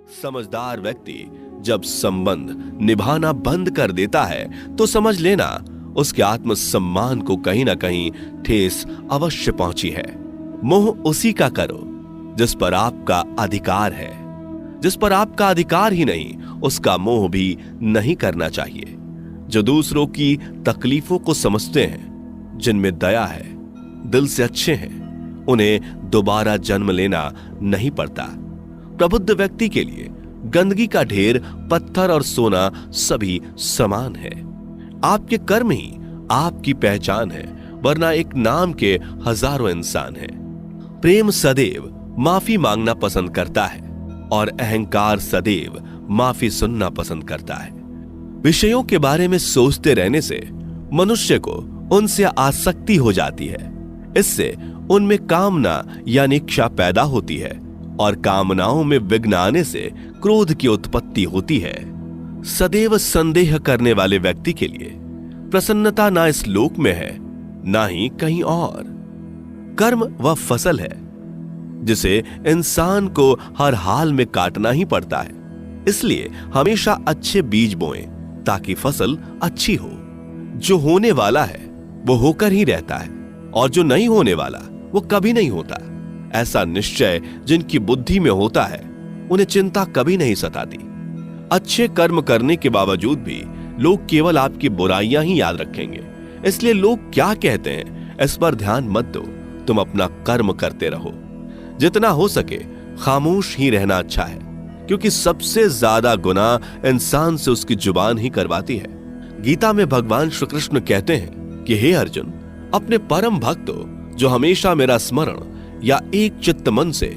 समझदार व्यक्ति जब संबंध निभाना बंद कर देता है तो समझ लेना उसके आत्मसम्मान को कहीं ना कहीं ठेस अवश्य पहुंची है। मोह उसी का करो जिस पर आपका अधिकार है। जिस पर आपका अधिकार ही नहीं उसका मोह भी नहीं करना चाहिए। जो दूसरों की तकलीफों को समझते हैं, जिनमें दया है, दिल से अच्छे हैं, उन्हें दोबारा जन्म लेना नहीं पड़ता। प्रबुद्ध व्यक्ति के लिए गंदगी का ढेर, पत्थर और सोना सभी समान है। आपके कर्म ही आपकी पहचान है, वरना एक नाम के हजारों इंसान हैं। प्रेम सदैव माफी मांगना पसंद करता है और अहंकार सदैव माफी सुनना पसंद करता है। विषयों के बारे में सोचते रहने से मनुष्य को उनसे आसक्ति हो जाती है। इससे उनमें कामना यानी इच्छा पैदा होती है और कामनाओं में विघ्न आने से क्रोध की उत्पत्ति होती है। सदैव संदेह करने वाले व्यक्ति के लिए प्रसन्नता ना इस लोक में है ना ही कहीं और। कर्म वह फसल है जिसे इंसान को हर हाल में काटना ही पड़ता है। इसलिए हमेशा अच्छे बीज बोएं ताकि फसल अच्छी हो। जो होने वाला है वो होकर ही रहता है और जो नहीं होने वाला वो कभी नहीं होता। ऐसा निश्चय जिनकी बुद्धि में होता है उन्हें चिंता कभी नहीं सताती। अच्छे कर्म करने के बावजूद भी लोग केवल आपकी बुराइयां ही याद रखेंगे। इसलिए लोग क्या कहते हैं इस पर ध्यान मत दो, तुम अपना कर्म करते रहो। जितना हो सके खामोश ही रहना अच्छा है, क्योंकि सबसे ज्यादा गुनाह इंसान से उसकी जुबान ही करवाती है। गीता में भगवान श्री कृष्ण कहते हैं कि हे अर्जुन, अपने परम भक्तों जो हमेशा मेरा स्मरण या एक चित्त मन से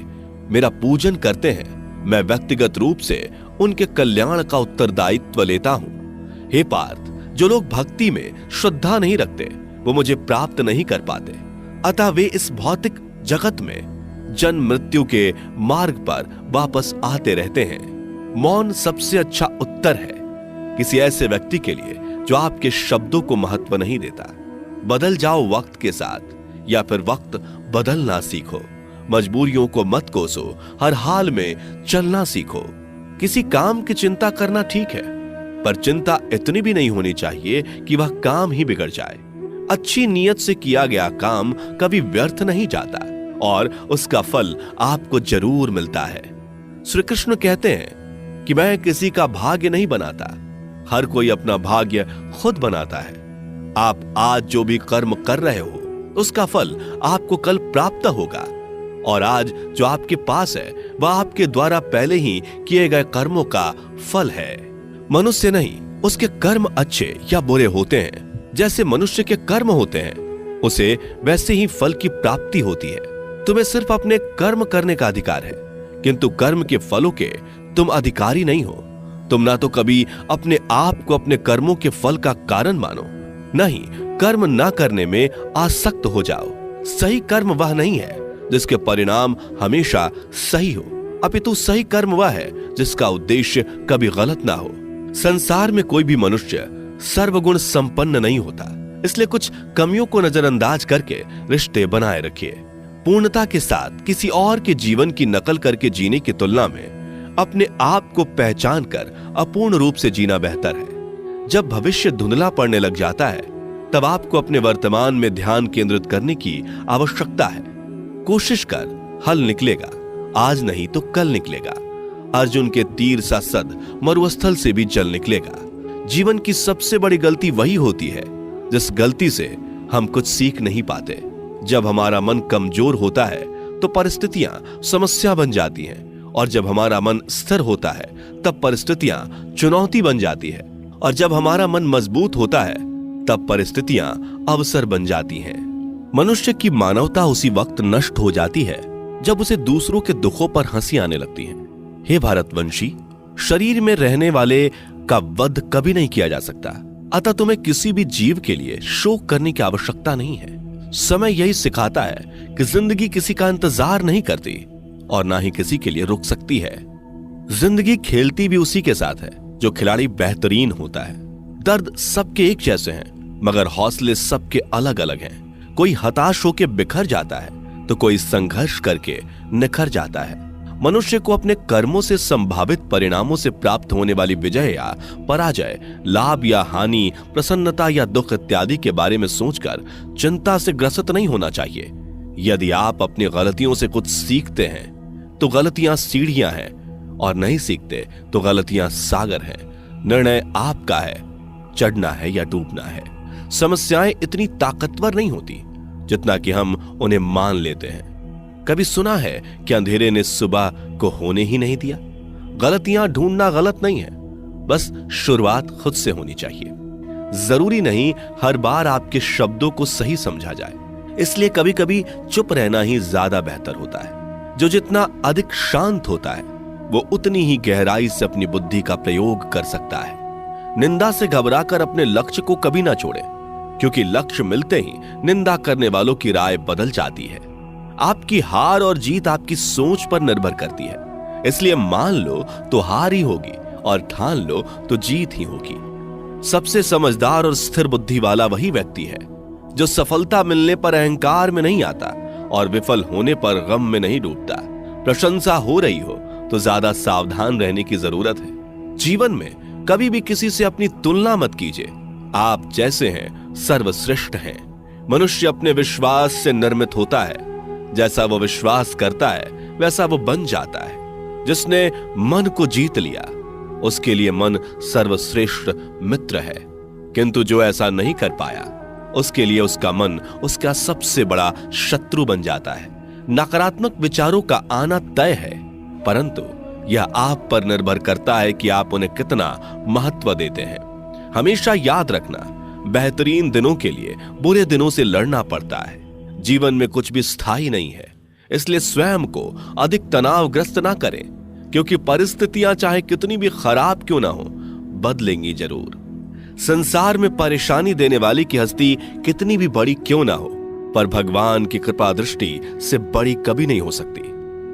मेरा पूजन करते हैं, मैं व्यक्तिगत रूप से उनके कल्याण का उत्तरदायित्व लेता हूं। हे पार्थ, जो लोग भक्ति में श्रद्धा नहीं रखते वो मुझे प्राप्त नहीं कर पाते। अतः वे इस भौतिक जगत में जन्म मृत्यु के मार्ग पर वापस आते रहते हैं। मौन सबसे अच्छा उत्तर है किसी ऐसे व्यक्ति के लिए जो आपके शब्दों को महत्व नहीं देता। बदल जाओ वक्त के साथ या फिर वक्त बदलना सीखो। मजबूरियों को मत कोसो, हर हाल में चलना सीखो। किसी काम की चिंता करना ठीक है, पर चिंता इतनी भी नहीं होनी चाहिए कि वह काम ही बिगड़ जाए। अच्छी नीयत से किया गया काम कभी व्यर्थ नहीं जाता और उसका फल आपको जरूर मिलता है। श्री कृष्ण कहते हैं कि मैं किसी का भाग्य नहीं बनाता, हर कोई अपना भाग्य खुद बनाता है। आप आज जो भी कर्म कर रहे हो उसका फल आपको कल प्राप्त होगा, और आज जो आपके पास है वह आपके द्वारा पहले ही किए गए कर्मों का फल है। मनुष्य नहीं, उसके कर्म अच्छे या बुरे होते हैं। जैसे मनुष्य के कर्म होते हैं उसे वैसे ही फल की प्राप्ति होती है। तुम्हें सिर्फ अपने कर्म करने का अधिकार है, किंतु कर्म के फलों के तुम अधिकारी नहीं हो। तुम ना तो कभी अपने आप को अपने कर्मों के फल का कारण मानो, नहीं कर्म ना करने में आसक्त हो जाओ। सही कर्म वह नहीं है जिसके परिणाम हमेशा सही हो, अपितु सही कर्म वह है जिसका उद्देश्य कभी गलत ना हो। संसार में कोई भी मनुष्य सर्वगुण संपन्न नहीं होता, इसलिए कुछ कमियों को नजरअंदाज करके रिश्ते बनाए रखिए। पूर्णता के साथ किसी और के जीवन की नकल करके जीने की तुलना में अपने आप को पहचान कर अपूर्ण रूप से जीना बेहतर है। जब भविष्य धुंधला पड़ने लग जाता है तब आपको अपने वर्तमान में ध्यान केंद्रित करने की आवश्यकता है। कोशिश कर, हल निकलेगा, आज नहीं तो कल निकलेगा। अर्जुन के तीर सा सद मरुस्थल से भी जल निकलेगा। जीवन की सबसे बड़ी गलती वही होती है जिस गलती से हम कुछ सीख नहीं पाते। जब हमारा मन कमजोर होता है तो परिस्थितियां समस्या बन जाती हैं, और जब हमारा मन स्थिर होता है तब परिस्थितियां चुनौती बन जाती है, और जब हमारा मन मजबूत होता है तब परिस्थितियां अवसर बन जाती हैं। मनुष्य की मानवता उसी वक्त नष्ट हो जाती है जब उसे दूसरों के दुखों पर हंसी आने लगती है। हे भारतवंशी, शरीर में रहने वाले का वध कभी नहीं किया जा सकता, अतः तुम्हें किसी भी जीव के लिए शोक करने की आवश्यकता नहीं है। समय यही सिखाता है कि जिंदगी किसी का इंतजार नहीं करती और ना ही किसी के लिए रुक सकती है। जिंदगी खेलती भी उसी के साथ है जो खिलाड़ी बेहतरीन होता है। दर्द सबके एक जैसे हैं, मगर हौसले सबके अलग अलग हैं। कोई हताश होकर बिखर जाता है तो कोई संघर्ष करके निखर जाता है। मनुष्य को अपने कर्मों से संभावित परिणामों से प्राप्त होने वाली विजय या पराजय, लाभ या हानि, प्रसन्नता या दुख इत्यादि के बारे में सोचकर चिंता से ग्रसित नहीं होना चाहिए। यदि आप अपनी गलतियों से कुछ सीखते हैं तो गलतियां सीढ़ियां हैं, और नहीं सीखते तो गलतियां सागर हैं। निर्णय आपका है, चढ़ना है या डूबना है। समस्याएं इतनी ताकतवर नहीं होती जितना कि हम उन्हें मान लेते हैं। कभी सुना है कि अंधेरे ने सुबह को होने ही नहीं दिया? गलतियां ढूंढना गलत नहीं है, बस शुरुआत खुद से होनी चाहिए। जरूरी नहीं हर बार आपके शब्दों को सही समझा जाए, इसलिए कभी कभी चुप रहना ही ज्यादा बेहतर होता है। जो जितना अधिक शांत होता है वो उतनी ही गहराई से अपनी बुद्धि का प्रयोग कर सकता है। निंदा से घबराकर अपने लक्ष्य को कभी ना छोड़ें, क्योंकि लक्ष्य मिलते ही निंदा करने वालों की राय बदल जाती है। आपकी हार और जीत आपकी सोच पर निर्भर करती है, इसलिए मान लो तो हार ही होगी और ठान लो तो जीत ही होगी। सबसे समझदार और स्थिर बुद्धि वाला वही व्यक्ति है जो सफलता मिलने पर अहंकार में नहीं आता और विफल होने पर गम में नहीं डूबता। प्रशंसा हो रही हो तो ज्यादा सावधान रहने की जरूरत है। जीवन में कभी भी किसी से अपनी तुलना मत कीजिए। आप जैसे हैं सर्वश्रेष्ठ हैं। मनुष्य अपने विश्वास से निर्मित होता है। जैसा वो विश्वास करता है वैसा वो बन जाता है। जिसने मन को जीत लिया उसके लिए मन सर्वश्रेष्ठ मित्र है, किंतु जो ऐसा नहीं कर पाया उसके लिए उसका मन उसका सबसे बड़ा शत्रु बन जाता है। नकारात्मक विचारों का आना तय है, परंतु यह आप पर निर्भर करता है कि आप उन्हें कितना महत्व देते हैं। हमेशा याद रखना, बेहतरीन दिनों के लिए बुरे दिनों से लड़ना पड़ता है। जीवन में कुछ भी स्थायी नहीं है, इसलिए स्वयं को अधिक तनावग्रस्त ना करें, क्योंकि परिस्थितियां चाहे कितनी भी खराब क्यों ना हो, बदलेंगी जरूर। संसार में परेशानी देने वाली की हस्ती कितनी भी बड़ी क्यों ना हो, पर भगवान की कृपा दृष्टि से बड़ी कभी नहीं हो सकती।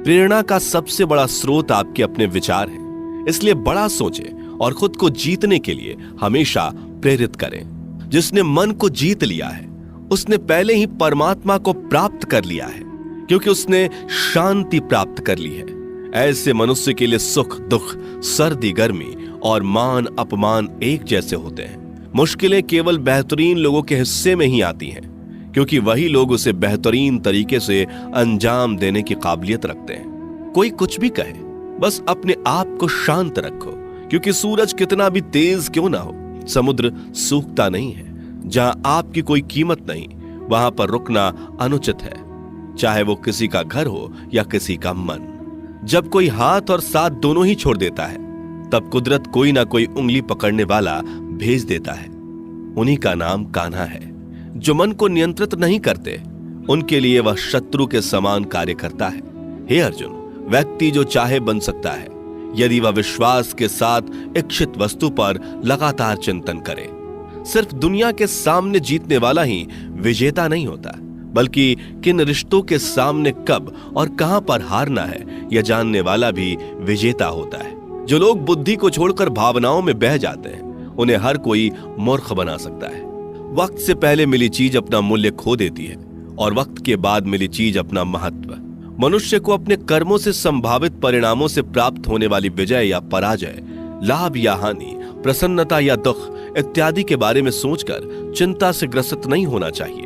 प्रेरणा का सबसे बड़ा स्रोत आपके अपने विचार हैं, इसलिए बड़ा सोचें और खुद को जीतने के लिए हमेशा प्रेरित करें। जिसने मन को जीत लिया है उसने पहले ही परमात्मा को प्राप्त कर लिया है, क्योंकि उसने शांति प्राप्त कर ली है। ऐसे मनुष्य के लिए सुख दुख, सर्दी गर्मी और मान अपमान एक जैसे होते हैं। मुश्किलें केवल बेहतरीन लोगों के हिस्से में ही आती हैं, क्योंकि वही लोग उसे बेहतरीन तरीके से अंजाम देने की काबिलियत रखते हैं। कोई कुछ भी कहे, बस अपने आप को शांत रखो, क्योंकि सूरज कितना भी तेज क्यों ना हो, समुद्र सूखता नहीं है। जहां आपकी कोई कीमत नहीं, वहां पर रुकना अनुचित है, चाहे वो किसी का घर हो या किसी का मन। जब कोई हाथ और साथ दोनों ही छोड़ देता है, तब कुदरत कोई ना कोई उंगली पकड़ने वाला भेज देता है। उन्हीं का नाम कान्हा है। जो मन को नियंत्रित नहीं करते, उनके लिए वह शत्रु के समान कार्य करता है। हे अर्जुन, व्यक्ति जो चाहे बन सकता है, यदि वह विश्वास के साथ इच्छित वस्तु पर लगातार चिंतन करे। सिर्फ दुनिया के सामने जीतने वाला ही विजेता नहीं होता, बल्कि किन रिश्तों के सामने कब और कहां पर हारना है यह जानने वाला भी विजेता होता है। जो लोग बुद्धि को छोड़कर भावनाओं में बह जाते हैं, उन्हें हर कोई मूर्ख बना सकता है। वक्त से पहले मिली चीज अपना मूल्य खो देती है और वक्त के बाद मिली चीज अपना महत्व। मनुष्य को अपने कर्मों से संभावित परिणामों से प्राप्त होने वाली विजय या पराजय, लाभ या हानि, प्रसन्नता या दुख इत्यादि के बारे में सोचकर चिंता से ग्रसित नहीं होना चाहिए।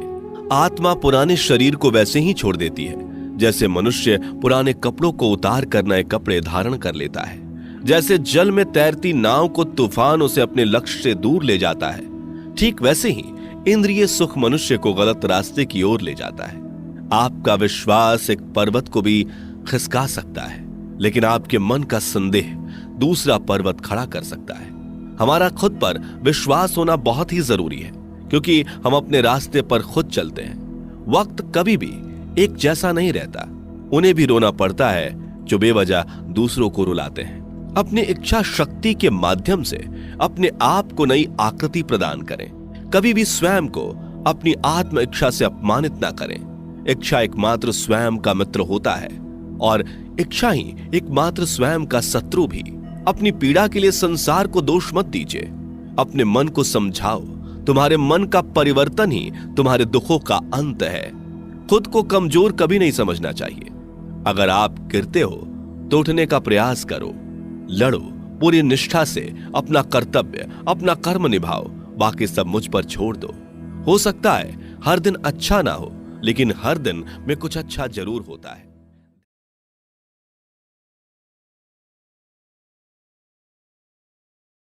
आत्मा पुराने शरीर को वैसे ही छोड़ देती है जैसे मनुष्य पुराने कपड़ों को उतार कर नए कपड़े धारण कर लेता है। जैसे जल में तैरती नाव को तूफान उसे अपने लक्ष्य से दूर ले जाता है, ठीक वैसे ही इंद्रिय सुख मनुष्य को गलत रास्ते की ओर ले जाता है। आपका विश्वास एक पर्वत को भी खिसका सकता है, लेकिन आपके मन का संदेह दूसरा पर्वत खड़ा कर सकता है। हमारा खुद पर विश्वास होना बहुत ही जरूरी है, क्योंकि हम अपने रास्ते पर खुद चलते हैं। वक्त कभी भी एक जैसा नहीं रहता। उन्हें भी रोना पड़ता है जो बेवजह दूसरों को रुलाते हैं। अपनी इच्छा शक्ति के माध्यम से अपने आप को नई आकृति प्रदान करें। कभी भी स्वयं को अपनी आत्म इच्छा से अपमानित ना करें। इच्छा एकमात्र स्वयं का मित्र होता है और इच्छा ही एकमात्र स्वयं का शत्रु भी। अपनी पीड़ा के लिए संसार को दोष मत दीजिए। अपने मन को समझाओ, तुम्हारे मन का परिवर्तन ही तुम्हारे दुखों का अंत है। खुद को कमजोर कभी नहीं समझना चाहिए। अगर आप गिरते हो तो उठने का प्रयास करो, लड़ो, पूरी निष्ठा से अपना कर्तव्य, अपना कर्म निभाओ, बाकी सब मुझ पर छोड़ दो। हो सकता है हर दिन अच्छा ना हो, लेकिन हर दिन में कुछ अच्छा जरूर होता है।